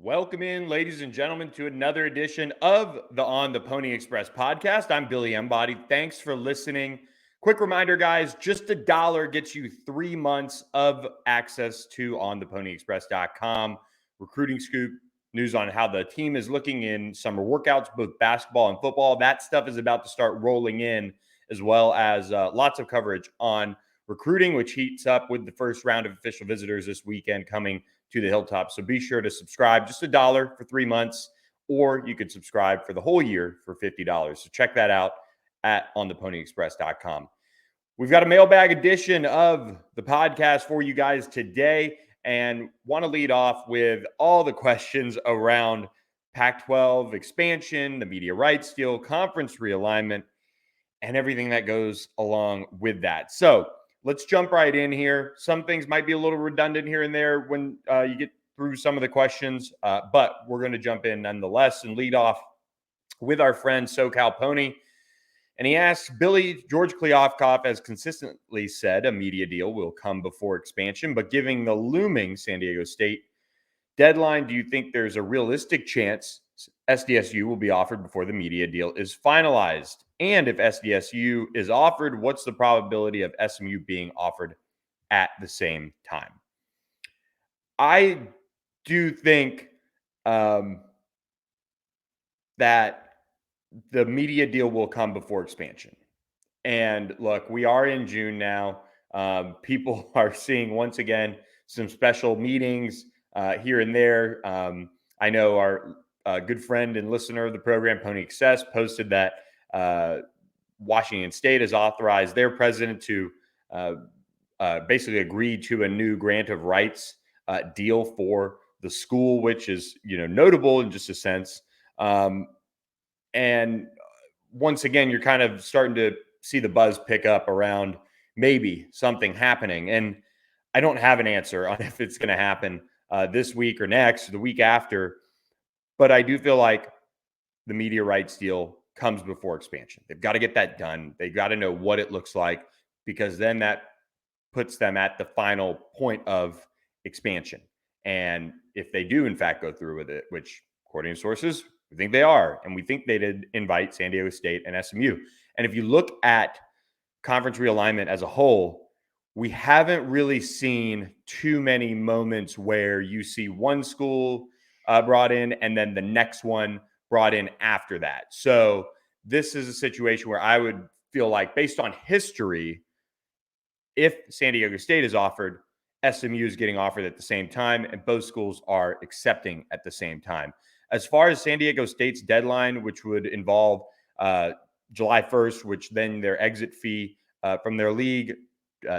Welcome in, ladies and gentlemen, to another edition of the On the Pony Express podcast. I'm Billy Embody. Thanks for listening. Quick reminder, guys, just $1 gets you 3 months of access to ontheponyexpress.com. Recruiting scoop, news on how the team is looking in summer workouts, both basketball and football. That stuff is about to start rolling in, as well as lots of coverage on recruiting, which heats up with the first round of official visitors this weekend coming to the Hilltop. So be sure to subscribe, just $1 for 3 months, or you could subscribe for the whole year for $50. So check that out at ontheponyexpress.com. We've got a mailbag edition of the podcast for you guys today, and want to lead off with all the questions around Pac-12 expansion, the media rights deal, conference realignment, and everything that goes along with that. So let's jump right in here. Some things might be a little redundant here and there when you get through some of the questions, but we're going to jump in nonetheless and lead off with our friend SoCal Pony. And he asks, Billy, George Kliavkoff has consistently said a media deal will come before expansion, but given the looming San Diego State deadline, do you think there's a realistic chance SDSU will be offered before the media deal is finalized? And if SDSU is offered, what's the probability of SMU being offered at the same time? I do think that the media deal will come before expansion. And look, we are in June now. People are seeing, once again, some special meetings here and there. I know our good friend and listener of the program, Pony Excess, posted that Washington State has authorized their president to basically agree to a new grant of rights deal for the school, which is notable in just a sense. And once again, you're kind of starting to see the buzz pick up around maybe something happening. And I don't have an answer on if it's going to happen this week or next, or the week after. But I do feel like the media rights deal comes before expansion. They've got to get that done. They've got to know what it looks like, because then that puts them at the final point of expansion. And if they do, in fact, go through with it, which according to sources, we think they are, and we think they did invite San Diego State and SMU. And if you look at conference realignment as a whole, we haven't really seen too many moments where you see one school brought in and then the next one brought in after that. So this is a situation where I would feel like, based on history, if San Diego State is offered, SMU is getting offered at the same time, and both schools are accepting at the same time. As far as San Diego State's deadline, which would involve July 1st, which then their exit fee from their league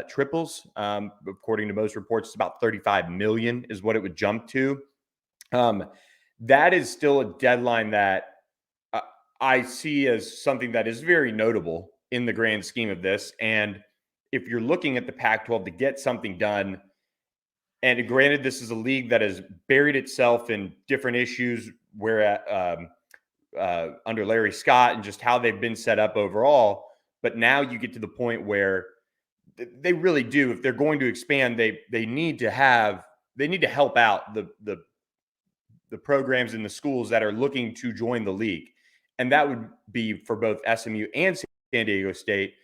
triples. According to most reports, it's about $35 million is what it would jump to. That is still a deadline that I see as something that is very notable in the grand scheme of this. And if you're looking at the Pac-12 to get something done, and granted, this is a league that has buried itself in different issues where under Larry Scott and just how they've been set up overall. But now you get to the point where they really do, if they're going to expand, they need to help out the programs and the schools that are looking to join the league. And that would be for both SMU and San Diego State,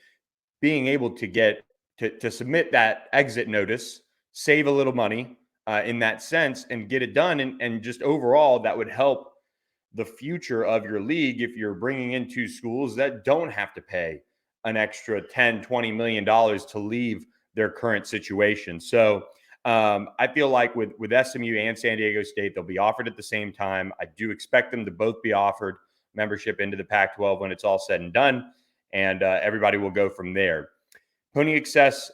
being able to get to submit that exit notice, save a little money in that sense, and get it done. And just overall, that would help the future of your league if you're bringing in two schools that don't have to pay an extra $10-20 million to leave their current situation. So I feel like with SMU and San Diego State, they'll be offered at the same time. I do expect them to both be offered membership into the Pac-12 when it's all said and done, and everybody will go from there. Pony Excess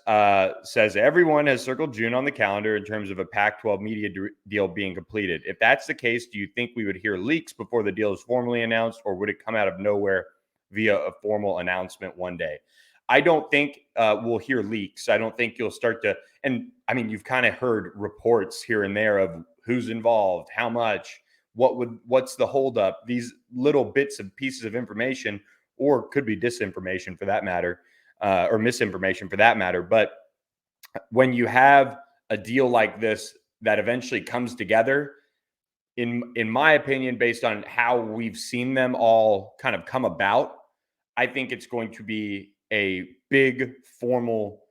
says everyone has circled June on the calendar in terms of a Pac-12 media deal being completed. If that's the case, do you think we would hear leaks before the deal is formally announced, or would it come out of nowhere via a formal announcement one day? I don't think we'll hear leaks. I don't think you'll start to, and I mean, you've kind of heard reports here and there of who's involved, how much, what's the holdup, these little bits and pieces of information, or could be disinformation for that matter. Or misinformation for that matter. But when you have a deal like this that eventually comes together, in my opinion, based on how we've seen them all kind of come about, I think it's going to be a big formal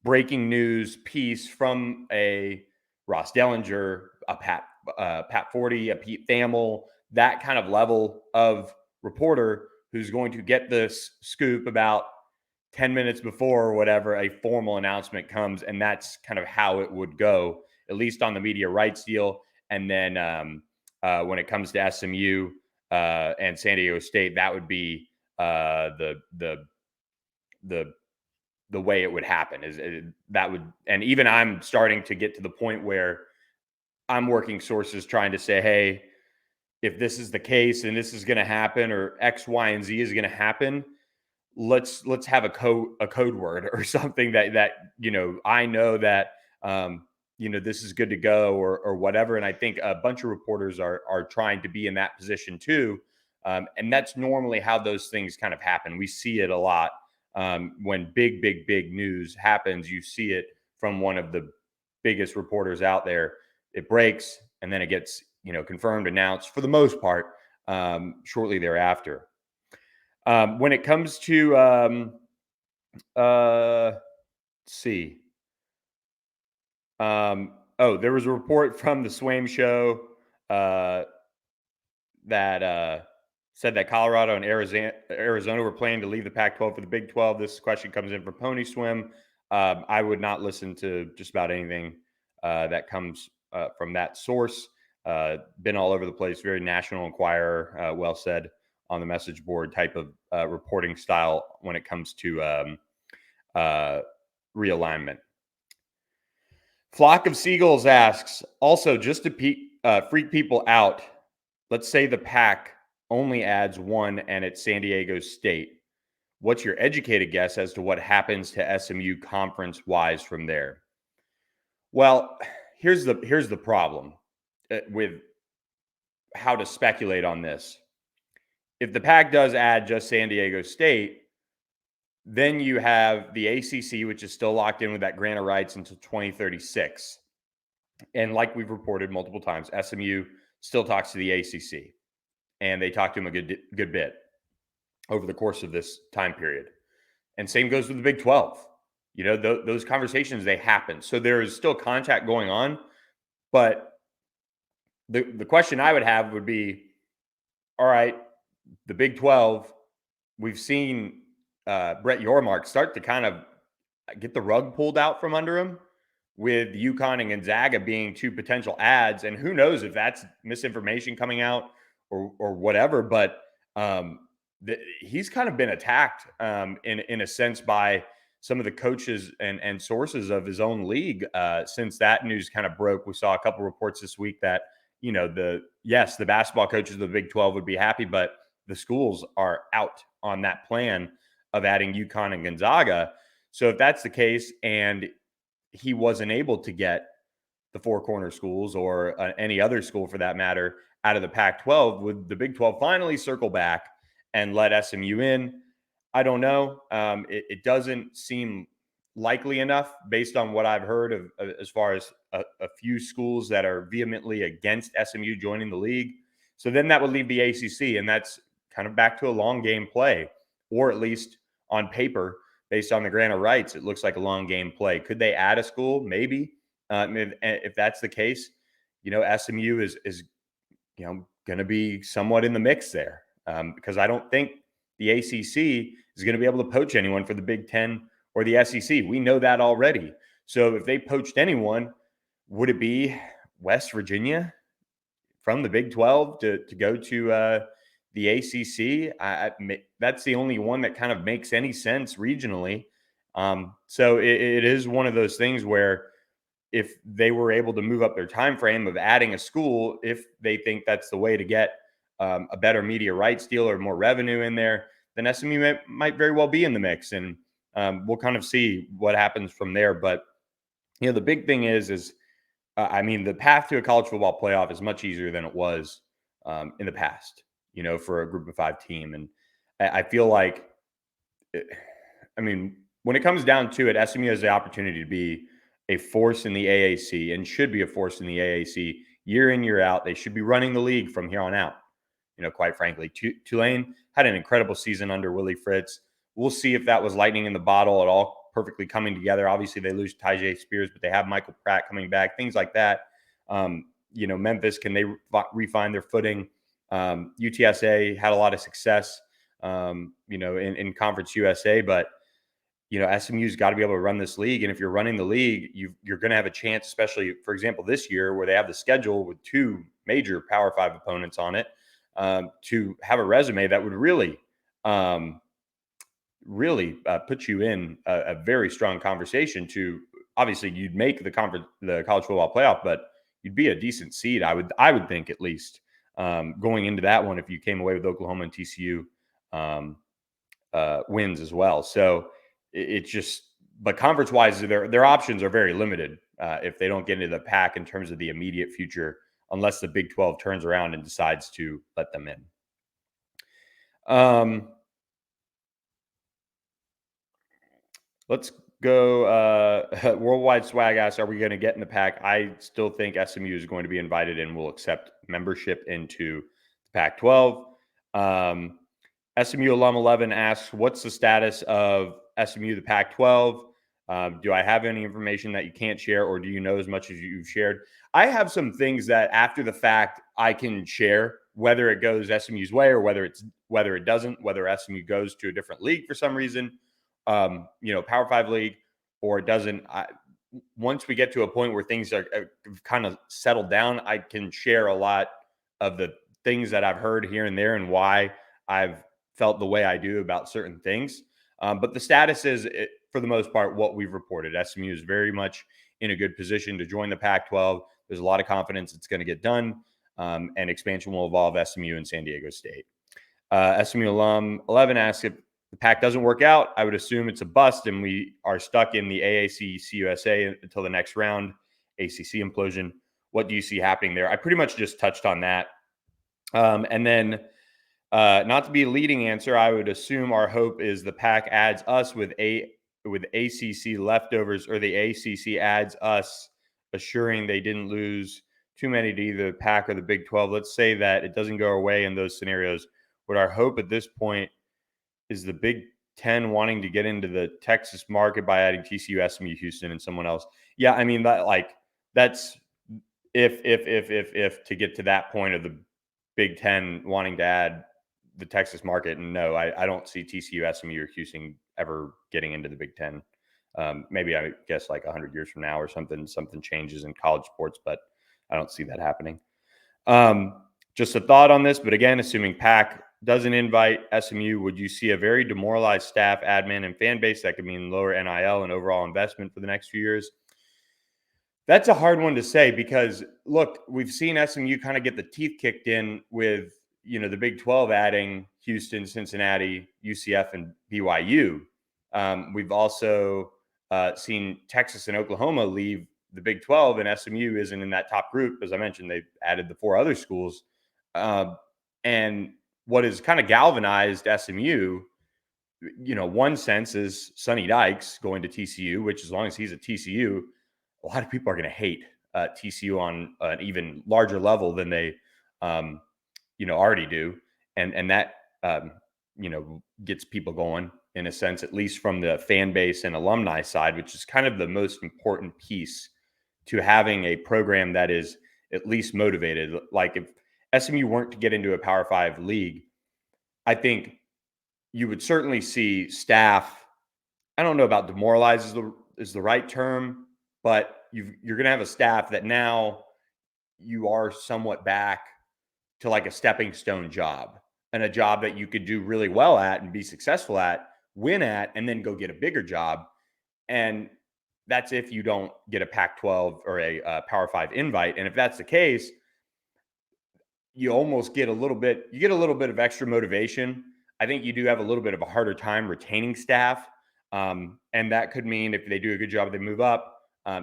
breaking news piece from a Ross Dellinger, a Pat Forty, a Pete Thamel, that kind of level of reporter who's going to get this scoop about 10 minutes before or whatever a formal announcement comes. And that's kind of how it would go, at least on the media rights deal. And then when it comes to SMU and San Diego State, that would be the way it would happen that would, and even I'm starting to get to the point where I'm working sources trying to say, hey, if this is the case and this is going to happen or X, Y, and Z is going to happen, let's have a code word or something that I know that this is good to go or whatever. And I think a bunch of reporters are trying to be in that position too, and that's normally how those things kind of happen. We see it a lot when big news happens. You see it from one of the biggest reporters out there. It breaks and then it gets confirmed, announced for the most part shortly thereafter. When it comes to, let's see. There was a report from the Swaim show that said that Colorado and Arizona were planning to leave the Pac-12 for the Big 12. This question comes in from Pony Swim. I would not listen to just about anything that comes from that source. Been all over the place, very National Enquirer, well said on the message board type of reporting style when it comes to realignment. Flock of Seagulls asks, also just to freak people out, let's say the Pac only adds one and it's San Diego State. What's your educated guess as to what happens to SMU conference-wise from there? Well, here's the problem with how to speculate on this. If the Pac does add just San Diego State, then you have the ACC, which is still locked in with that grant of rights until 2036. And like we've reported multiple times, SMU still talks to the ACC, and they talk to them a good bit over the course of this time period. And same goes with the Big 12. Those conversations, they happen. So there is still contact going on. But the question I would have would be, all right, the Big 12, we've seen Brett Yormark start to kind of get the rug pulled out from under him, with UConn and Gonzaga being two potential ads. And who knows if that's misinformation coming out or whatever. But he's kind of been attacked in a sense by some of the coaches and sources of his own league since that news kind of broke. We saw a couple reports this week that, the basketball coaches of the Big 12 would be happy, but the schools are out on that plan of adding UConn and Gonzaga. So if that's the case, and he wasn't able to get the Four Corner schools or any other school for that matter out of the Pac-12, would the Big 12 finally circle back and let SMU in? I don't know. It doesn't seem likely enough based on what I've heard of as far as a few schools that are vehemently against SMU joining the league. So then that would leave the ACC, and that's kind of back to a long game play, or at least on paper, based on the grant of rights, it looks like a long game play. Could they add a school? Maybe. If that's the case, SMU is going to be somewhat in the mix there because I don't think the ACC is going to be able to poach anyone for the Big Ten or the SEC. We know that already. So if they poached anyone, would it be West Virginia from the Big 12 to go to the ACC? That's the only one that kind of makes any sense regionally. So it is one of those things where if they were able to move up their time frame of adding a school, if they think that's the way to get a better media rights deal or more revenue in there, then SMU might very well be in the mix. And we'll kind of see what happens from there. But, the big thing is the path to a college football playoff is much easier than it was in the past, for a group of 5 team. And I feel like, when it comes down to it, SMU has the opportunity to be a force in the AAC and should be a force in the AAC year in, year out. They should be running the league from here on out. Quite frankly, Tulane had an incredible season under Willie Fritz. We'll see if that was lightning in the bottle at all, perfectly coming together. Obviously, they lose Tyjae Spears, but they have Michael Pratt coming back, things like that. Memphis, can they refine their footing? UTSA had a lot of success, in Conference USA, but SMU's got to be able to run this league. And if you're running the league, you're going to have a chance, especially, for example, this year where they have the schedule with two major Power 5 opponents on it, to have a resume that would really put you in a very strong conversation to, obviously, you'd make the college football playoff, but you'd be a decent seed. I would think, at least, going into that one, if you came away with Oklahoma and TCU wins as well. So it's just, but conference wise, their options are very limited if they don't get into the pack in terms of the immediate future, unless the Big 12 turns around and decides to let them in. Let's go. Worldwide Swag asks, are we going to get in the pack? I still think SMU is going to be invited and will accept membership into the Pac-12. SMU Alum 11 asks, what's the status of SMU, the Pac-12? Do I have any information that you can't share, or do you know as much as you've shared? I have some things that after the fact I can share, whether it goes SMU's way or whether it doesn't, whether SMU goes to a different league for some reason, Power 5 league, or it doesn't. Once we get to a point where things are kind of settled down, I can share a lot of the things that I've heard here and there and why I've felt the way I do about certain things. But the status is, for the most part, what we've reported. SMU is very much in a good position to join the Pac-12. There's a lot of confidence it's going to get done, and expansion will involve SMU and San Diego State. SMU Alum 11 asks, if the Pac doesn't work out, I would assume it's a bust and we are stuck in the AAC CUSA until the next round, ACC implosion. What do you see happening there? I pretty much just touched on that. And then, not to be a leading answer, I would assume our hope is the Pac adds us with ACC leftovers, or the ACC adds us, assuring they didn't lose too many to either the Pac or the Big 12. Let's say that it doesn't go away in those scenarios. What our hope at this point is the Big 10 wanting to get into the Texas market by adding TCU, SMU, Houston, and someone else. Yeah, I mean, that's if to get to that point of the Big 10 wanting to add the Texas market. And no, I don't see TCU, SMU, or Houston ever getting into the Big 10. Maybe I guess like 100 years from now or something changes in college sports, but I don't see that happening. Just a thought on this, but again, assuming Pac doesn't invite SMU, would you see a very demoralized staff, admin, and fan base that could mean lower NIL and overall investment for the next few years? That's a hard one to say, because look, we've seen SMU kind of get the teeth kicked in with, the Big 12 adding Houston, Cincinnati, UCF, and BYU. We've also seen Texas and Oklahoma leave the Big 12, and SMU isn't in that top group. As I mentioned, they've added the 4 other schools. And what has kind of galvanized SMU, one sense, is Sonny Dykes going to TCU, which, as long as he's at TCU, a lot of people are going to hate TCU on an even larger level than they, already do. And that, gets people going, in a sense, at least from the fan base and alumni side, which is kind of the most important piece to having a program that is at least motivated. Like, if SMU weren't to get into a Power 5 league, I think you would certainly see staff, I don't know about demoralized is the right term, but you're going to have a staff that now you are somewhat back to like a stepping stone job, and a job that you could do really well at and be successful at, win at, and then go get a bigger job. And that's if you don't get a Pac-12 or a Power 5 invite. And if that's the case, you almost get a little bit of extra motivation. I think you do have a little bit of a harder time retaining staff. And that could mean, if they do a good job, they move up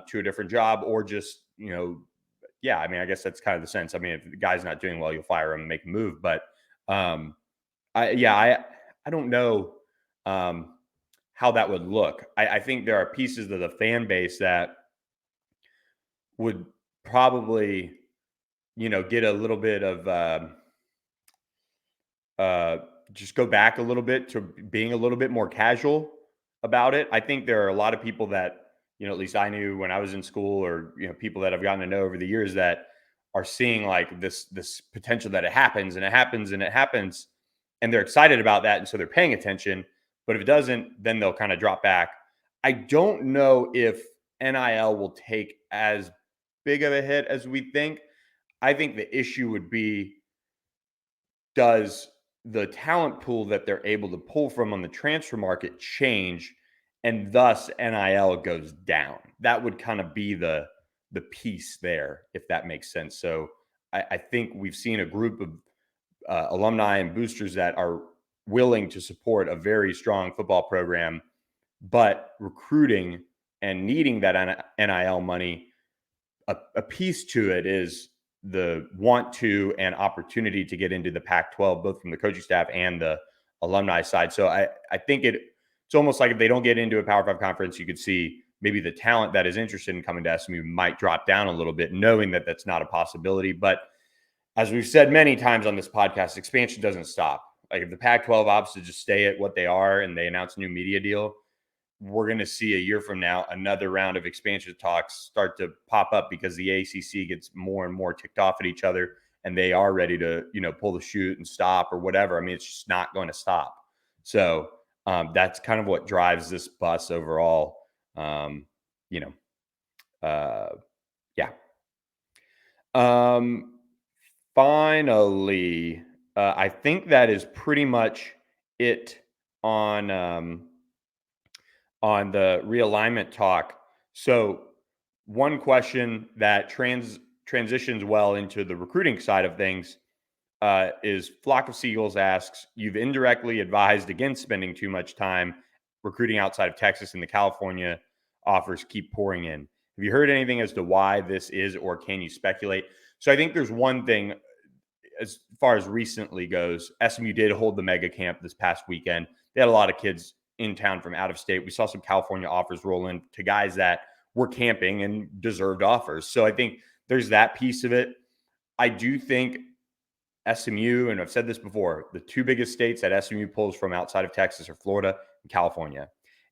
to a different job, or just, yeah, I mean, I guess that's kind of the sense. I mean, if the guy's not doing well, you'll fire him and make a move. But I don't know how that would look. I think there are pieces of the fan base that would probably get a little bit of uh, just go back a little bit to being a little bit more casual about it. I think there are a lot of people that, at least I knew when I was in school, or people that I've gotten to know over the years, that are seeing like this potential that it happens and it happens and it happens, and they're excited about that, and so they're paying attention. But if it doesn't, then they'll kind of drop back. I don't know if NIL will take as big of a hit as we think. I think the issue would be, does the talent pool that they're able to pull from on the transfer market change, and thus NIL goes down? That would kind of be the piece there, if that makes sense. So I think we've seen a group of alumni and boosters that are willing to support a very strong football program, but recruiting and needing that NIL money, a piece to it is the want to and opportunity to get into the Pac-12, both from the coaching staff and the alumni side. So I think it's almost like if they don't get into a Power Five conference, you could see maybe the talent that is interested in coming to SMU might drop down a little bit, knowing that that's not a possibility. But as we've said many times on this podcast, expansion doesn't stop. Like if the Pac-12 opts to just stay at what they are and they announce a new media deal, we're going to see a year from now another round of expansion talks start to pop up, because the ACC gets more and more ticked off at each other, and they are ready to pull the chute and stop or whatever. I mean, it's just not going to stop. So that's kind of what drives this bus overall. You know, yeah. Finally, I think that is pretty much it on the realignment talk. So, one question that transitions well into the recruiting side of things is Flock of Seagulls asks, "You've indirectly advised against spending too much time recruiting outside of Texas, and the California offers keep pouring in. Have you heard anything as to why this is, or can you speculate?" So, I think there's one thing as far as recently goes. SMU did hold the mega camp this past weekend. They had a lot of kids in town from out of state. We saw some California offers roll in to guys that were camping and deserved offers. So I think there's that piece of it. I do think SMU, and I've said this before, the two biggest states that SMU pulls from outside of Texas are Florida and California.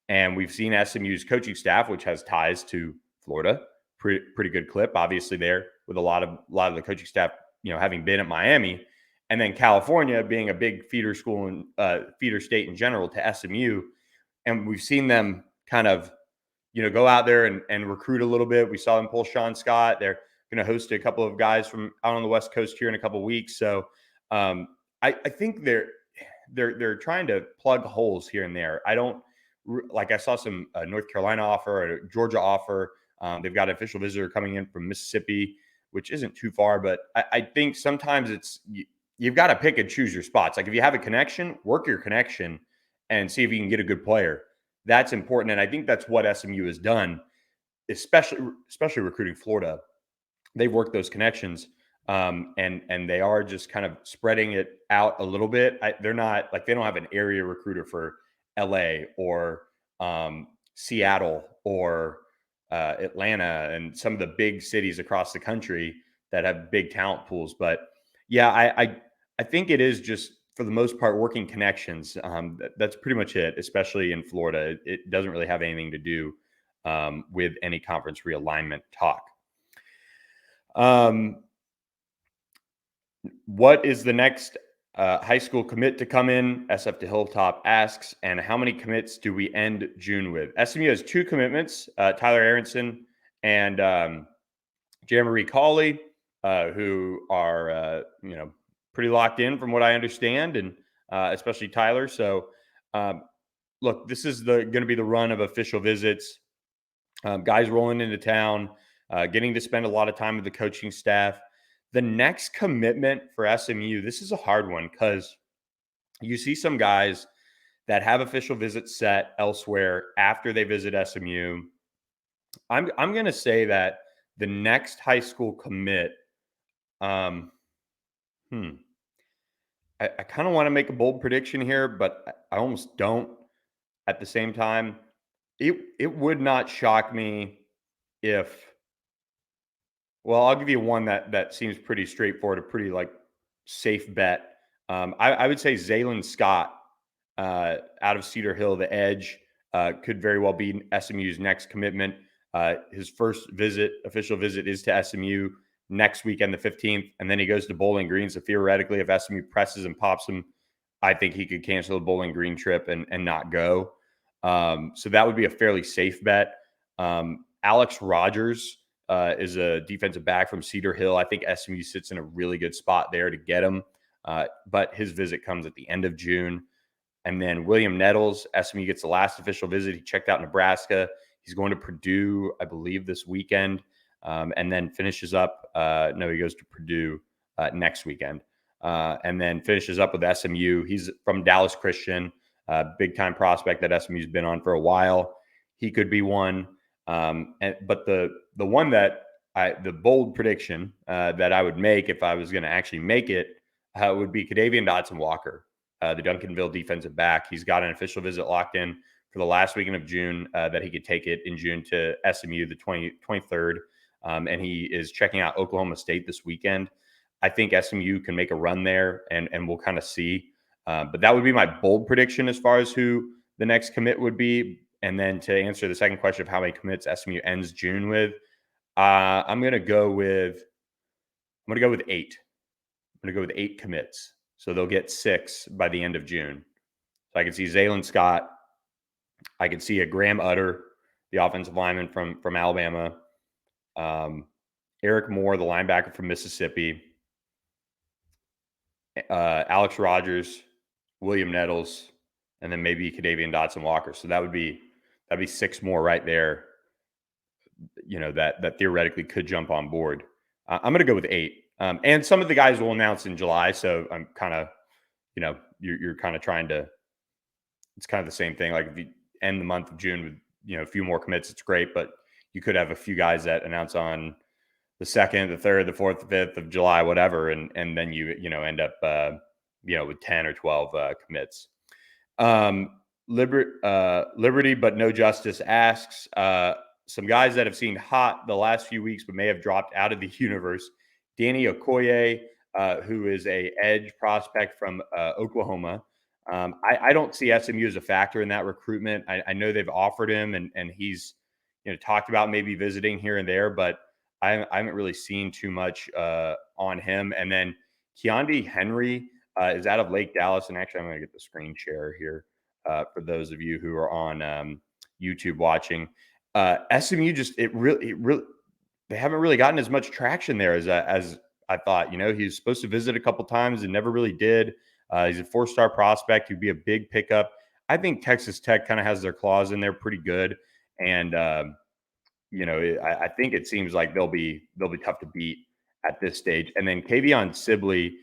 And we've seen SMU's coaching staff, which has ties to Florida, pretty good clip, obviously, there with a lot of the coaching staff, having been at Miami, and then California being a big feeder school and feeder state in general to SMU. And we've seen them kind of, go out there and recruit a little bit. We saw them pull Sean Scott. They're going to host a couple of guys from out on the West Coast here in a couple of weeks. So I think they're trying to plug holes here and there. I saw some North Carolina offer, or Georgia offer. They've got an official visitor coming in from Mississippi, which isn't too far, but I think sometimes you've got to pick and choose your spots. Like if you have a connection, work your connection and see if you can get a good player. That's important. And I think that's what SMU has done, especially recruiting Florida. They've worked those connections, and they are just kind of spreading it out a little bit. They're not like, they don't have an area recruiter for LA or Seattle or Atlanta and some of the big cities across the country that have big talent pools. But yeah, I think it is just for the most part working connections. That's pretty much it, especially in Florida. It doesn't really have anything to do with any conference realignment talk. What is the next high school commit to come in? SF to Hilltop asks, and how many commits do we end June with? SMU has 2 commitments, Tyler Aronson and Jeremy Cawley, who are, pretty locked in from what I understand, and especially Tyler. So, look, this is going to be the run of official visits, guys rolling into town, getting to spend a lot of time with the coaching staff. The next commitment for SMU, this is a hard one, because you see some guys that have official visits set elsewhere after they visit SMU. I'm going to say that the next high school commit, I kind of want to make a bold prediction here, but I almost don't at the same time. It would not shock me if Well, I'll give you one that seems pretty straightforward, a pretty like safe bet. I would say Zaylen Scott out of Cedar Hill, the edge, could very well be SMU's next commitment. His first official visit, is to SMU next weekend, the 15th, and then he goes to Bowling Green. So theoretically, if SMU presses and pops him, I think he could cancel the Bowling Green trip and not go. So that would be a fairly safe bet. Alex Rogers is a defensive back from Cedar Hill. I think SMU sits in a really good spot there to get him. But his visit comes at the end of June. And then William Nettles, SMU gets the last official visit. He checked out Nebraska. He's going to Purdue, I believe, this weekend, and then finishes up. No, he goes to Purdue next weekend, and then finishes up with SMU. He's from Dallas Christian, big time prospect that SMU's been on for a while. He could be one, but the one that the bold prediction that I would make if I was going to actually make it would be Kadavian Dotson Walker, the Duncanville defensive back. He's got an official visit locked in for the last weekend of June, that he could take it in June to SMU the 23rd. And he is checking out Oklahoma State this weekend. I think SMU can make a run there, and we'll kind of see. But that would be my bold prediction as far as who the next commit would be. And then to answer the second question of how many commits SMU ends June with, I'm going to go with 8. I'm going to go with 8 commits. So they'll get 6 by the end of June. So I can see Zaylen Scott. I could see a Graham Utter, the offensive lineman from Alabama. Eric Moore, the linebacker from Mississippi. Alex Rogers, William Nettles, and then maybe Kadavian Dotson Walker. So that'd be 6 more right there. That theoretically could jump on board. I'm going to go with 8. And some of the guys will announce in July. So I'm kind of, you're kind of trying to, it's kind of the same thing. Like if you end the month of June with, a few more commits, it's great, but you could have a few guys that announce on the 2nd, the 3rd, the 4th, the 5th of July, whatever. And then you end up, with 10 or 12 commits. Liberty, but no justice asks, some guys that have seen hot the last few weeks, but may have dropped out of the universe. Danny Okoye, who is a edge prospect from Oklahoma. I don't see SMU as a factor in that recruitment. I know they've offered him, and he's talked about maybe visiting here and there, but I haven't really seen too much on him. And then Keondae Henry is out of Lake Dallas, and actually I'm going to get the screen share here for those of you who are on YouTube watching. SMU just it really they haven't really gotten as much traction there as I thought. He's supposed to visit a couple times and never really did. He's a 4-star prospect. He'd be a big pickup. I think Texas Tech kind of has their claws in there pretty good, and I think it seems like they'll be tough to beat at this stage. And then Kavion Sibley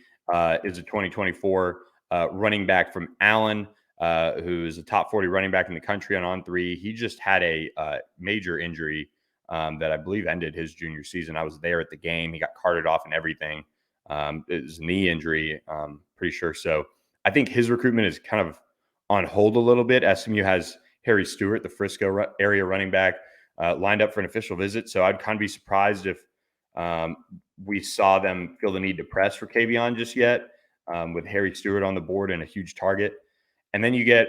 is a 2024 running back from Allen, who is a top 40 running back in the country on 3. He just had a major injury that I believe ended his junior season. I was there at the game. He got carted off and everything. It was a knee injury, pretty sure. So I think his recruitment is kind of on hold a little bit. SMU has Harry Stewart, the Frisco area running back, lined up for an official visit. So I'd kind of be surprised if we saw them feel the need to press for Kavion just yet, with Harry Stewart on the board and a huge target. And then you get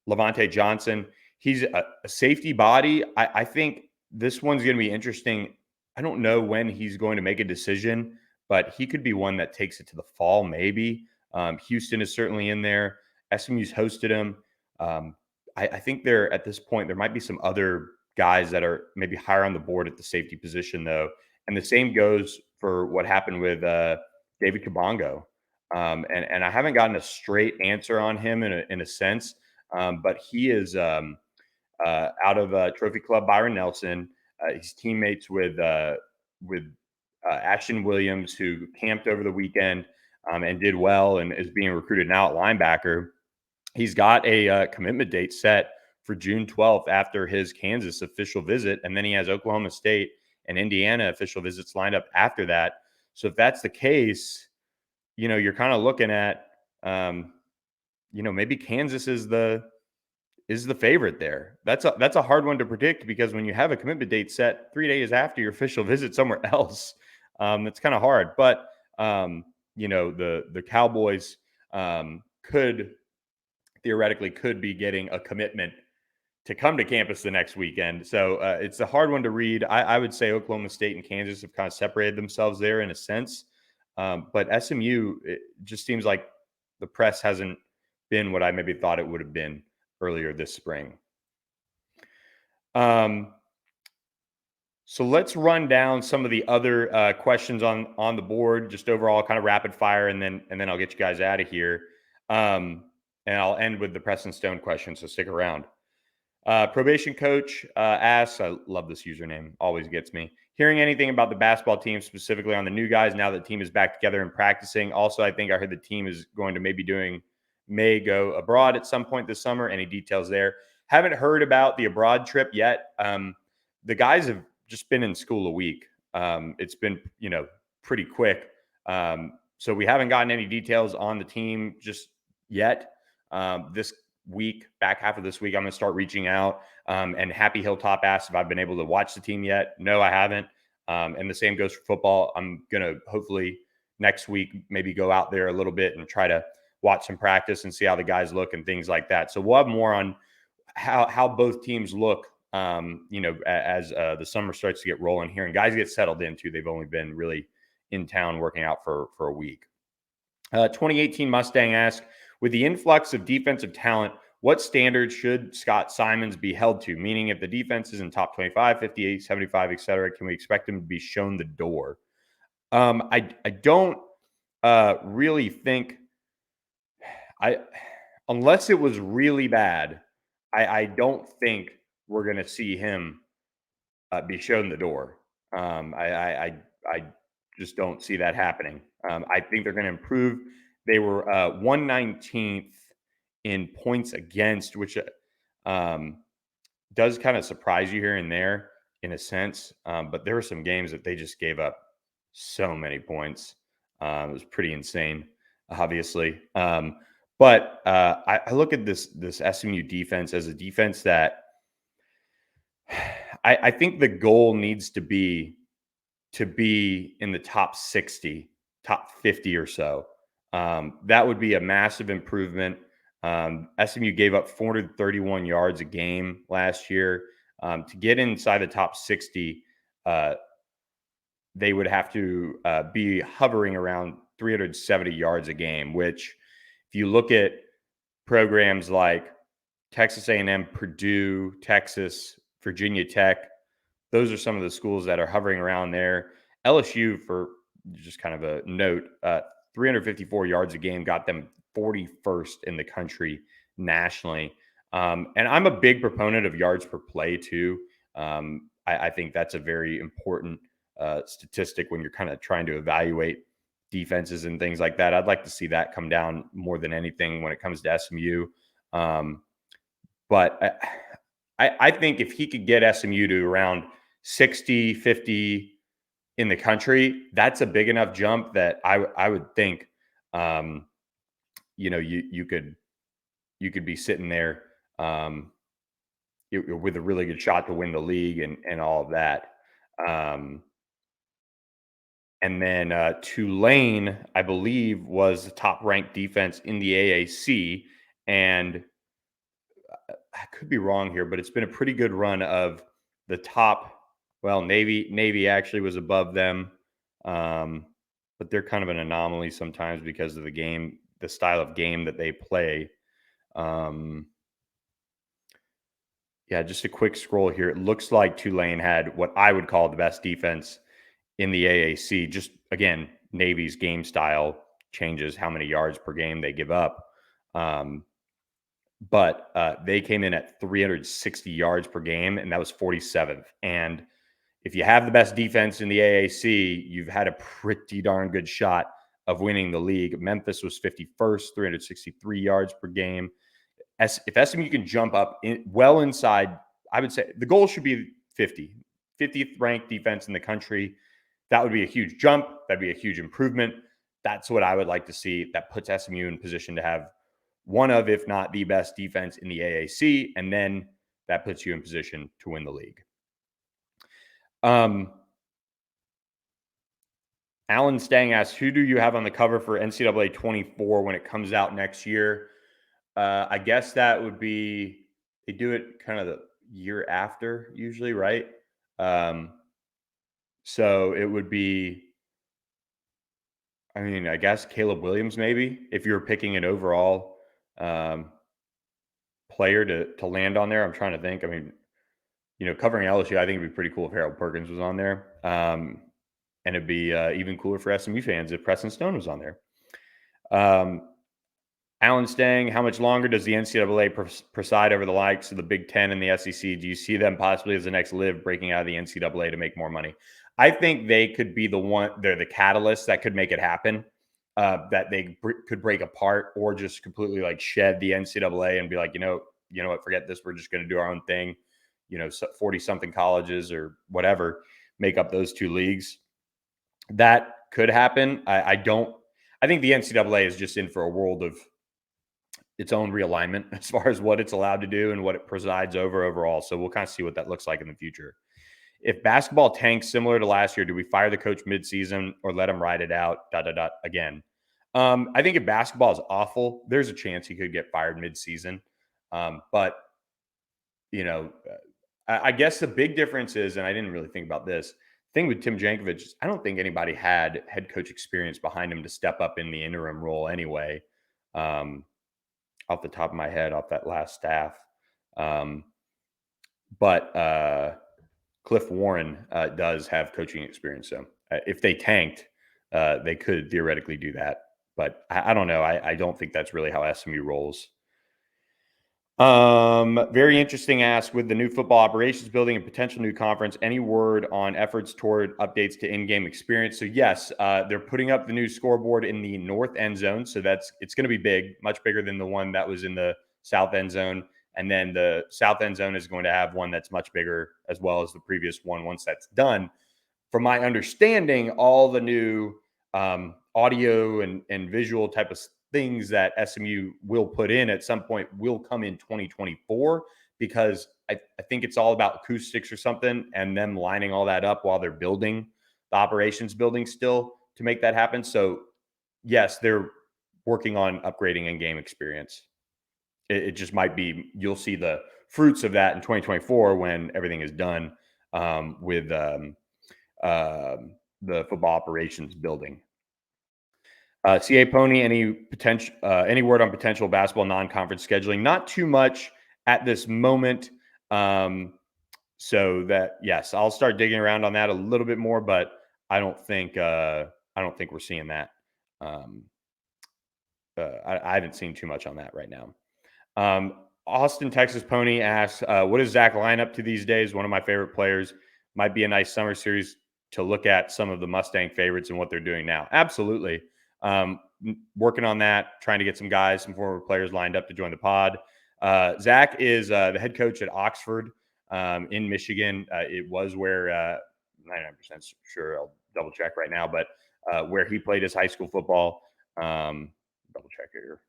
Levante Johnson. He's a safety body. I think this one's going to be interesting. I don't know when he's going to make a decision, but he could be one that takes it to the fall, maybe. Houston is certainly in there. SMU's hosted him. I think at this point, there might be some other guys that are maybe higher on the board at the safety position, though. And the same goes for what happened with David Kabongo. And I haven't gotten a straight answer on him in a sense, but he is out of Trophy Club Byron Nelson. He's teammates with Ashton Williams, who camped over the weekend and did well and is being recruited now at linebacker. He's got a commitment date set for June 12th after his Kansas official visit, and then he has Oklahoma State and Indiana official visits lined up after that. So if that's the case, you're kind of looking at, maybe Kansas is the is the favorite there. That's a hard one to predict because when you have a commitment date set 3 days after your official visit somewhere else, it's kind of hard. But the Cowboys could theoretically could be getting a commitment to come to campus the next weekend. So it's a hard one to read. I would say Oklahoma State and Kansas have kind of separated themselves there in a sense. But SMU, it just seems like the press hasn't been what I maybe thought it would have been earlier this spring. So let's run down some of the other questions on the board, just overall kind of rapid fire, and then I'll get you guys out of here. And I'll end with the Preston Stone question, so stick around. Probation coach asks, I love this username, always gets me. Hearing anything about the basketball team, specifically on the new guys, now that the team is back together and practicing? Also, I think I heard the team is going to may go abroad at some point this summer. Any details there? Haven't heard about the abroad trip yet. The guys have just been in school a week. It's been, pretty quick. So we haven't gotten any details on the team just yet. This week, back half of this week, I'm going to start reaching out. And Happy Hilltop asked if I've been able to watch the team yet. No, I haven't. And the same goes for football. I'm going to hopefully next week maybe go out there a little bit and try to watch some practice and see how the guys look and things like that. So we'll have more on how both teams look, as the summer starts to get rolling here and guys get settled into. They've only been really in town working out for a week. 2018 Mustang asked, with the influx of defensive talent, what standards should Scott Simons be held to? Meaning if the defense is in top 25, 58, 75, et cetera, can we expect him to be shown the door? I don't really think unless it was really bad, I don't think we're going to see him be shown the door. I just don't see that happening. I think they're going to improve. They were 119th in points against, which does kind of surprise you here and there in a sense. But there were some games that they just gave up so many points. It was pretty insane, obviously. But I look at this SMU defense as a defense that I think the goal needs to be in the top 60, top 50 or so. That would be a massive improvement. SMU gave up 431 yards a game last year. To get inside the top 60, they would have to be hovering around 370 yards a game, which if you look at programs like Texas A&M, Purdue, Texas, Virginia Tech, those are some of the schools that are hovering around there. LSU, for just kind of a note, 354 yards a game got them 41st in the country nationally. And I'm a big proponent of yards per play too. I think that's a very important statistic when you're kind of trying to evaluate defenses and things like that. I'd like to see that come down more than anything when it comes to SMU. But I think if he could get SMU to around 60, 50 in the country, that's a big enough jump that I would think, you could be sitting there with a really good shot to win the league and all of that. And then Tulane, I believe, was the top ranked defense in the AAC. And I could be wrong here, but it's been a pretty good run of the top. Well, Navy actually was above them. But they're kind of an anomaly sometimes because of the style of game that they play. Just a quick scroll here. It looks like Tulane had what I would call the best defense in the AAC. Just, again, Navy's game style changes how many yards per game they give up. But they came in at 360 yards per game, and that was 47th. And if you have the best defense in the AAC, you've had a pretty darn good shot of winning the league. Memphis was 51st, 363 yards per game. If SMU can jump up well inside, I would say the goal should be 50th ranked defense in the country. That would be a huge jump. That'd be a huge improvement. That's what I would like to see. That puts SMU in position to have one of, if not the best defense in the AAC, and then that puts you in position to win the league. Alan Stang asks, who do you have on the cover for NCAA 24 when it comes out next year? I guess that would be, they do it kind of the year after usually, right? So it would be, I mean, I guess Caleb Williams, maybe, if you're picking an overall player to land on there. I'm trying to think. I mean, covering LSU, I think it'd be pretty cool if Harold Perkins was on there. And it'd be even cooler for SMU fans if Preston Stone was on there. Alan Stang, how much longer does the NCAA preside over the likes of the Big Ten and the SEC? Do you see them possibly as the next live breaking out of the NCAA to make more money? I think they could be they're the catalyst that could make it happen, that they could break apart or just completely like shed the NCAA and be like, you know what, forget this. We're just going to do our own thing. 40 something colleges or whatever make up those two leagues. That could happen. I think the NCAA is just in for a world of its own realignment as far as what it's allowed to do and what it presides over overall. So we'll kind of see what that looks like in the future. If basketball tanks similar to last year, do we fire the coach midseason or let him ride it out? Again. I think if basketball is awful, there's a chance he could get fired midseason. But I guess the big difference is, and I didn't really think about this thing with Tim Jankovich, I don't think anybody had head coach experience behind him to step up in the interim role anyway. Off the top of my head, off that last staff. But Cliff Warren does have coaching experience. So if they tanked, they could theoretically do that. But I don't know. I don't think that's really how SMU rolls. Very interesting ask, with the new football operations building and potential new conference, any word on efforts toward updates to in-game experience? So yes, they're putting up the new scoreboard in the north end zone. So it's going to be big, much bigger than the one that was in the south end zone. And then the south end zone is going to have one that's much bigger as well as the previous one once that's done. From my understanding, all the new audio and visual type of things that SMU will put in at some point will come in 2024, because I think it's all about acoustics or something and them lining all that up while they're building the operations building still to make that happen. So yes, they're working on upgrading in-game experience. It just might be, you'll see the fruits of that in 2024 when everything is done with the football operations building. CA Pony, any word on potential basketball non-conference scheduling? Not too much at this moment. So that, yes, I'll start digging around on that a little bit more, but I don't think we're seeing that. I haven't seen too much on that right now. Austin, Texas Pony asks, what is Zach line up to these days? One of my favorite players. Might be a nice summer series to look at some of the Mustang favorites and what they're doing now. Absolutely. Working on that, trying to get some former players lined up to join the pod. Zach is the head coach at Oxford in Michigan. It was where 99% sure, I'll double check right now, but where he played his high school football. Double check here.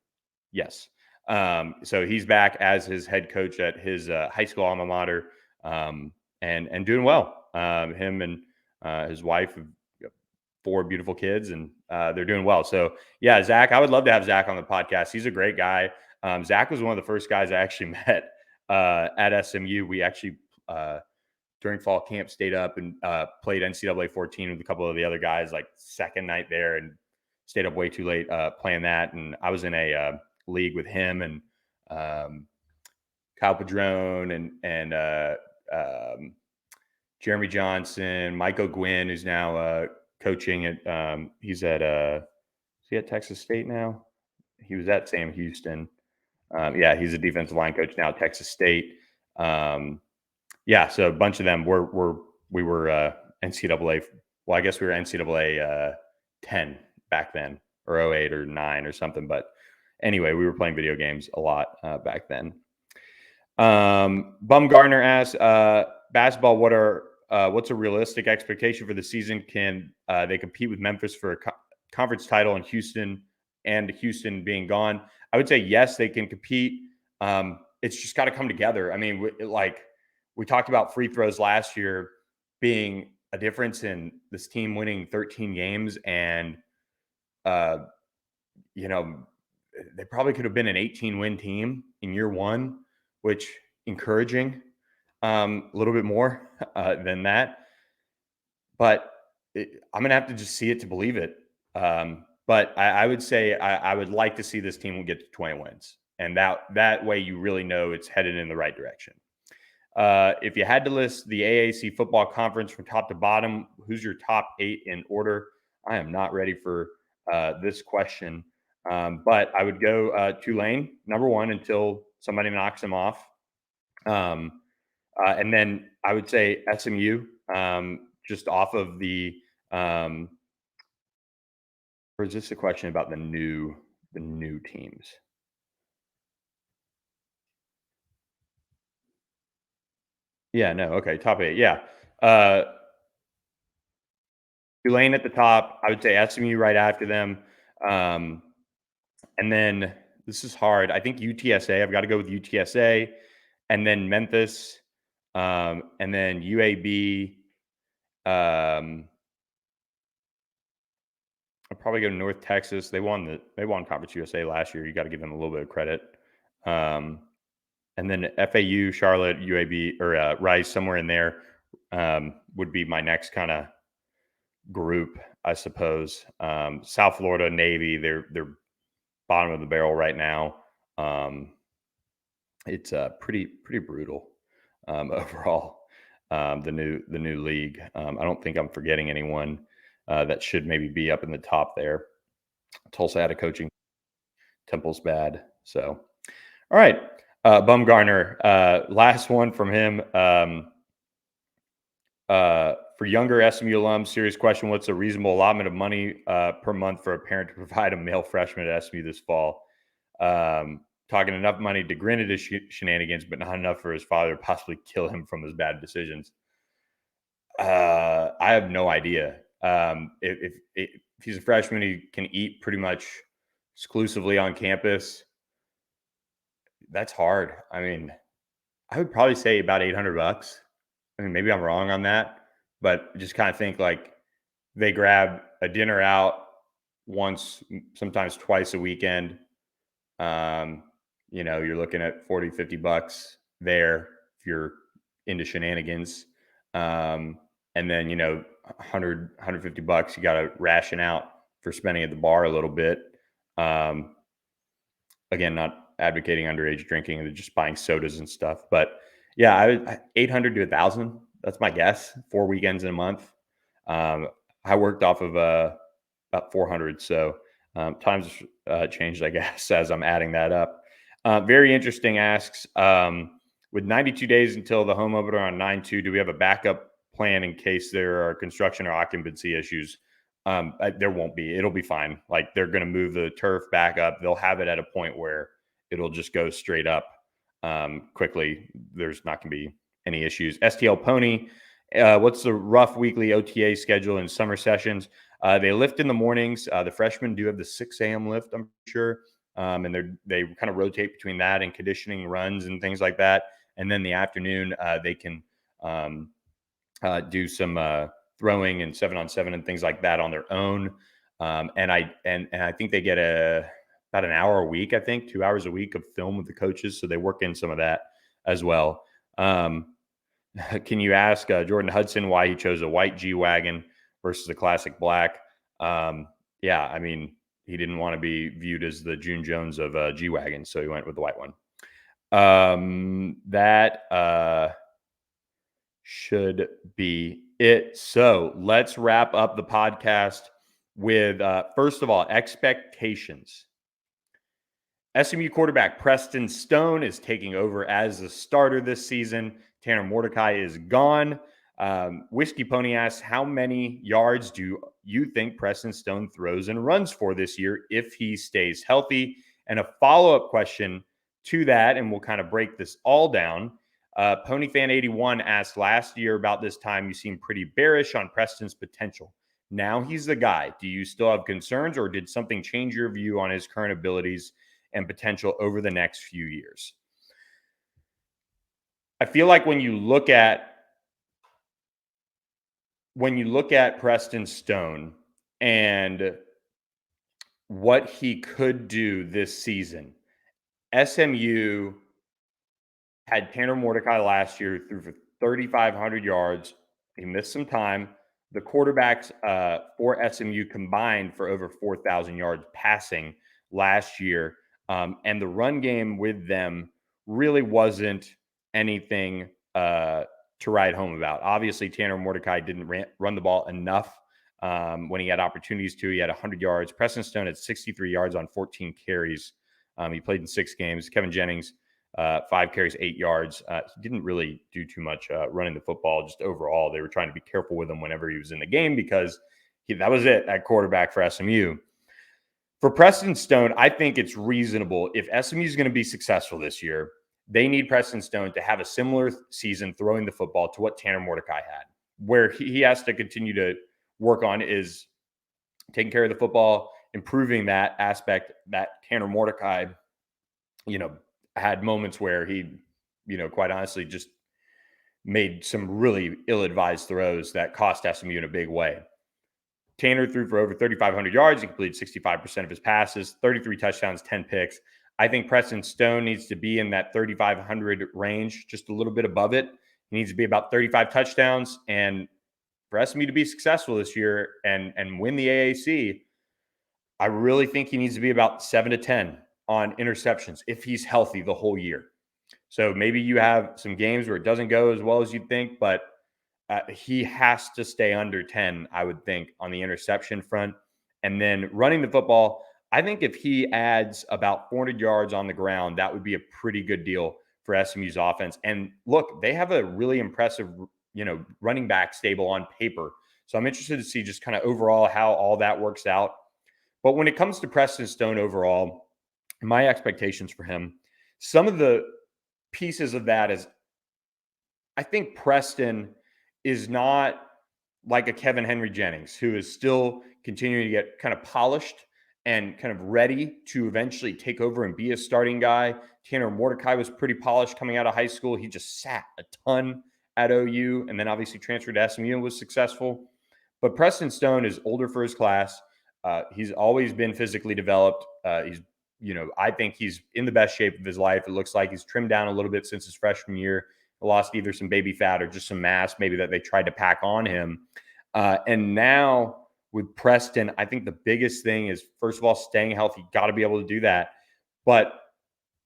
Yes. So he's back as his head coach at his high school alma mater, and doing well. Him and his wife have 4 beautiful kids, and they're doing well. So yeah, Zach, I would love to have Zach on the podcast. He's a great guy. Zach was one of the first guys I actually met at SMU. We actually during fall camp stayed up and played NCAA 14 with a couple of the other guys, like second night there, and stayed up way too late playing that. And I was in a league with him and Kyle Padron and Jeremy Johnson, Michael Gwynn, who's now coaching at he's at Texas State now? He was at Sam Houston. Yeah, he's a defensive line coach now at Texas State. Yeah, so a bunch of them we were NCAA. Well, I guess we were NCAA 10 back then, or 08 or 9 or something. But anyway, we were playing video games a lot back then. Bumgarner asks, basketball, what's a realistic expectation for the season? Can they compete with Memphis for a conference title in Houston and Houston being gone, I would say yes, they can compete. It's just got to come together. I mean, we talked about free throws last year being a difference in this team winning 13 games, and you know, they probably could have been an 18-win team in year one, which encouraging a little bit more than that. But I'm going to have to just see it to believe it. But I would say I would like to see this team get to 20 wins. And that way you really know it's headed in the right direction. If you had to list the AAC football conference from top to bottom, who's your top 8 in order? I am not ready for this question. But I would go Tulane, number 1, until somebody knocks them off. And then I would say SMU, just off of the or is this a question about the new teams? Yeah, no, okay, top 8. Yeah. Tulane at the top. I would say SMU right after them. And then this is hard. I think UTSA. I've got to go with UTSA, and then Memphis, and then UAB. I'll probably go to North Texas. They won Conference USA last year. You got to give them a little bit of credit. And then FAU, Charlotte, UAB, or Rice, somewhere in there would be my next kind of group, I suppose. South Florida, Navy, they're bottom of the barrel right now. It's pretty brutal overall. The new league. I don't think I'm forgetting anyone that should maybe be up in the top there. Tulsa had a coaching. Temple's bad. So, all right. Bumgarner, last one from him. For younger SMU alums, serious question: what's a reasonable allotment of money per month for a parent to provide a male freshman at SMU this fall? Talking enough money to grin at his shenanigans, but not enough for his father to possibly kill him from his bad decisions. I have no idea. If he's a freshman, he can eat pretty much exclusively on campus. That's hard. I mean, I would probably say about $800. I mean, maybe I'm wrong on that, but just kind of think like they grab a dinner out once, sometimes twice a weekend. You're looking at $40-$50 there if you're into shenanigans. And then, $100-$150, you got to ration out for spending at the bar a little bit. Again, not advocating underage drinking and just buying sodas and stuff, but yeah, 800 to 1,000. That's my guess. 4 weekends in a month. I worked off of about 400. So times changed, I guess, as I'm adding that up. Very interesting asks, with 92 days until the home opener on 9/2, do we have a backup plan in case there are construction or occupancy issues? There won't be. It'll be fine. Like, they're going to move the turf back up. They'll have it at a point where it'll just go straight up quickly. There's not going to be any issues. STL Pony, what's the rough weekly OTA schedule in summer sessions? They lift in the mornings. The freshmen do have the 6 a.m. lift, I'm sure. And they kind of rotate between that and conditioning runs and things like that. And then the afternoon, they can do some throwing and 7-on-7 and things like that on their own. And I think they get about an hour a week, I think 2 hours a week of film with the coaches. So they work in some of that as well. Can you ask Jordan Hudson why he chose a white G-Wagon versus a classic black? Yeah, I mean, he didn't want to be viewed as the June Jones of G-Wagon, so he went with the white one. That should be it. So let's wrap up the podcast with, first of all, expectations. SMU quarterback Preston Stone is taking over as the starter this season. Tanner Mordecai is gone. Whiskey Pony asks, how many yards do you think Preston Stone throws and runs for this year if he stays healthy? And a follow-up question to that, and we'll kind of break this all down. Ponyfan81 asked, last year about this time, you seemed pretty bearish on Preston's potential. Now he's the guy. Do you still have concerns, or did something change your view on his current abilities and potential over the next few years? I feel like when you look at Preston Stone and what he could do this season, SMU had Tanner Mordecai last year, threw for 3,500 yards. He missed some time. The quarterbacks for SMU combined for over 4,000 yards passing last year. And the run game with them really wasn't anything to write home about. Obviously, Tanner Mordecai didn't run the ball enough when he had opportunities to. He had 100 yards. Preston Stone had 63 yards on 14 carries. He played in 6 games. Kevin Jennings, 5 carries, 8 yards. He didn't really do too much running the football. Just overall, they were trying to be careful with him whenever he was in the game because that was it at quarterback for SMU. For Preston Stone, I think it's reasonable. If SMU is going to be successful this year, they need Preston Stone to have a similar season throwing the football to what Tanner Mordecai had. Where he has to continue to work on is taking care of the football, improving that aspect that Tanner Mordecai, had moments where he, quite honestly, just made some really ill-advised throws that cost SMU in a big way. Tanner threw for over 3,500 yards. He completed 65% of his passes, 33 touchdowns, 10 picks. I think Preston Stone needs to be in that 3,500 range, just a little bit above it. He needs to be about 35 touchdowns. And for SMU to be successful this year and win the AAC, I really think he needs to be about 7 to 10 on interceptions if he's healthy the whole year. So maybe you have some games where it doesn't go as well as you'd think, but he has to stay under 10, I would think, on the interception front. And then running the football, I think if he adds about 400 yards on the ground, that would be a pretty good deal for SMU's offense. And look, they have a really impressive, running back stable on paper. So I'm interested to see just kind of overall how all that works out. But when it comes to Preston Stone overall, my expectations for him, some of the pieces of that is I think Preston is not like a Kevin Henry Jennings, who is still continuing to get kind of polished and kind of ready to eventually take over and be a starting guy. Tanner Mordecai was pretty polished coming out of high school. He just sat a ton at OU and then obviously transferred to SMU and was successful. But Preston Stone is older for his class. He's always been physically developed. I think he's in the best shape of his life. It looks like he's trimmed down a little bit since his freshman year, lost either some baby fat or just some mass, maybe that they tried to pack on him. And now with Preston, I think the biggest thing is, first of all, staying healthy. Got to be able to do that. But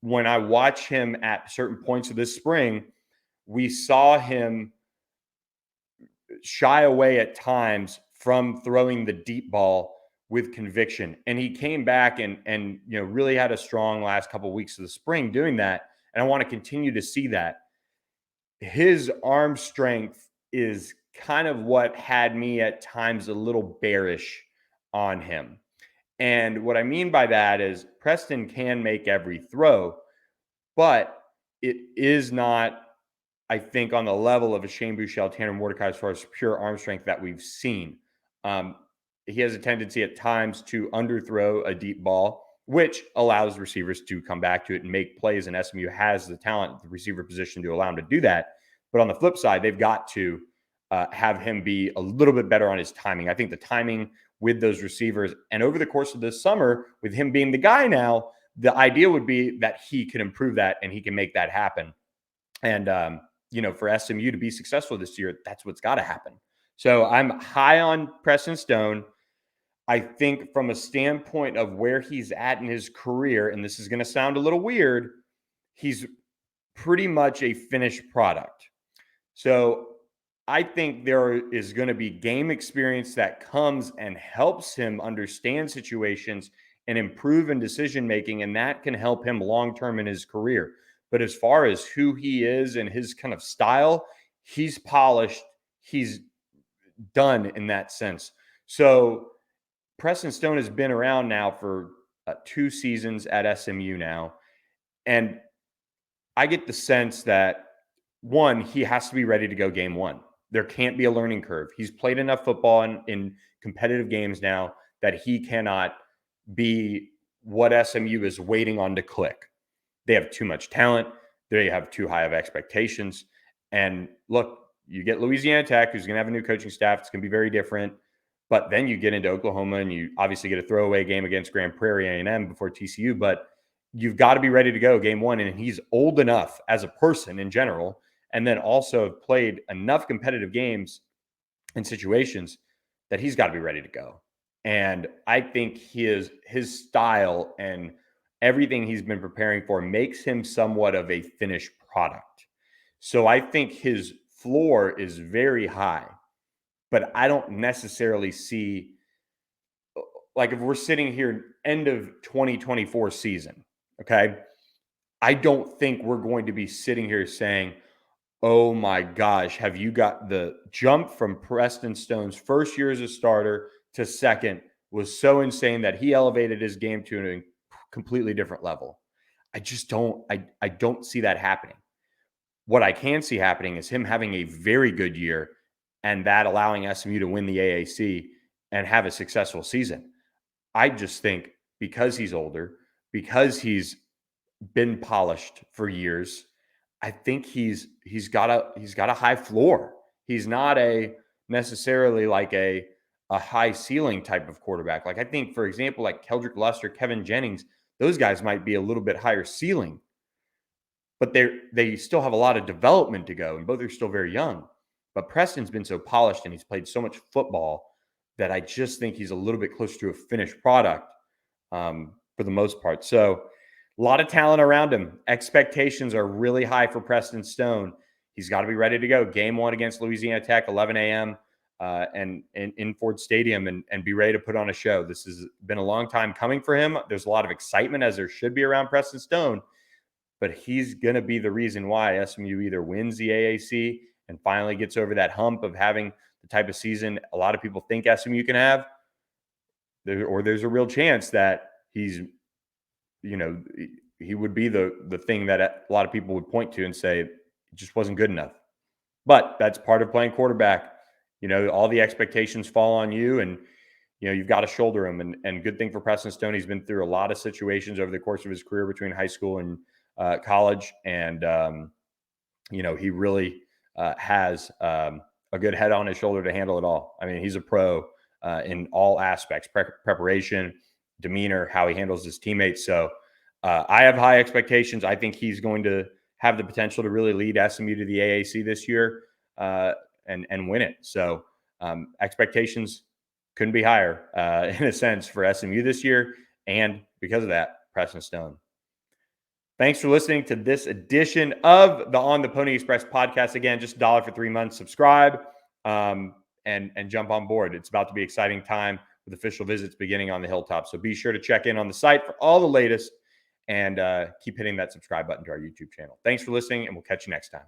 when I watch him at certain points of this spring, we saw him shy away at times from throwing the deep ball with conviction. And he came back and really had a strong last couple of weeks of the spring doing that. And I want to continue to see that. His arm strength is kind of what had me at times a little bearish on him. And what I mean by that is Preston can make every throw, but it is not, I think, on the level of a Shane Buechele, Tanner Mordecai, as far as pure arm strength that we've seen. He has a tendency at times to underthrow a deep ball, which allows receivers to come back to it and make plays. And SMU has the talent at the receiver position to allow him to do that. But on the flip side, they've got to have him be a little bit better on his timing. I think the timing with those receivers, and over the course of this summer, with him being the guy now, the idea would be that he can improve that and he can make that happen. And, for SMU to be successful this year, that's what's got to happen. So I'm high on Preston Stone. I think from a standpoint of where he's at in his career, and this is going to sound a little weird, he's pretty much a finished product. So I think there is going to be game experience that comes and helps him understand situations and improve in decision making, and that can help him long term in his career. But as far as who he is and his kind of style, he's polished. He's done in that sense. So Preston Stone has been around now for 2 seasons at SMU now. And I get the sense that, one, he has to be ready to go game one. There can't be a learning curve. He's played enough football in competitive games now that he cannot be what SMU is waiting on to click. They have too much talent. They have too high of expectations. And look, you get Louisiana Tech, who's going to have a new coaching staff. It's going to be very different. But then you get into Oklahoma, and you obviously get a throwaway game against Grand Prairie A&M before TCU. But you've got to be ready to go game one. And he's old enough as a person in general, and then also played enough competitive games and situations that he's got to be ready to go. And I think his style and everything he's been preparing for makes him somewhat of a finished product. So I think his floor is very high, but I don't necessarily see, like, if we're sitting here end of 2024 season, okay, I don't think we're going to be sitting here saying, oh my gosh, have you got the jump from Preston Stone's first year as a starter to second was so insane that he elevated his game to a completely different level. I just don't, I don't see that happening. What I can see happening is him having a very good year and that allowing SMU to win the AAC and have a successful season. I just think because he's older, because he's been polished for years, I think he's got a high floor. He's not a necessarily like a high ceiling type of quarterback. Like, I think, for example, like Keldrick Luster, Kevin Jennings, those guys might be a little bit higher ceiling, but they still have a lot of development to go, and both are still very young. But Preston's been so polished and he's played so much football that I just think he's a little bit closer to a finished product for the most part. So a lot of talent around him. Expectations are really high for Preston Stone. He's got to be ready to go. Game one against Louisiana Tech, 11 a.m. And in Ford Stadium, and be ready to put on a show. This has been a long time coming for him. There's a lot of excitement, as there should be, around Preston Stone, but he's going to be the reason why SMU either wins the AAC and finally gets over that hump of having the type of season a lot of people think SMU can have, or there's a real chance that he's, he would be the thing that a lot of people would point to and say it just wasn't good enough. But that's part of playing quarterback. All the expectations fall on you, and you've got to shoulder them. And good thing for Preston Stone, he's been through a lot of situations over the course of his career between high school and college, and he really has a good head on his shoulder to handle it all. I mean, he's a pro in all aspects: preparation, demeanor, how he handles his teammates. So I have high expectations. I think he's going to have the potential to really lead SMU to the AAC this year and win it. So expectations couldn't be higher in a sense for SMU this year. And because of that, Preston Stone. Thanks for listening to this edition of the On the Pony Express podcast. Again, just $1 for 3 months. Subscribe and jump on board. It's about to be an exciting time with official visits beginning on the Hilltop. So be sure to check in on the site for all the latest, and keep hitting that subscribe button to our YouTube channel. Thanks for listening, and we'll catch you next time.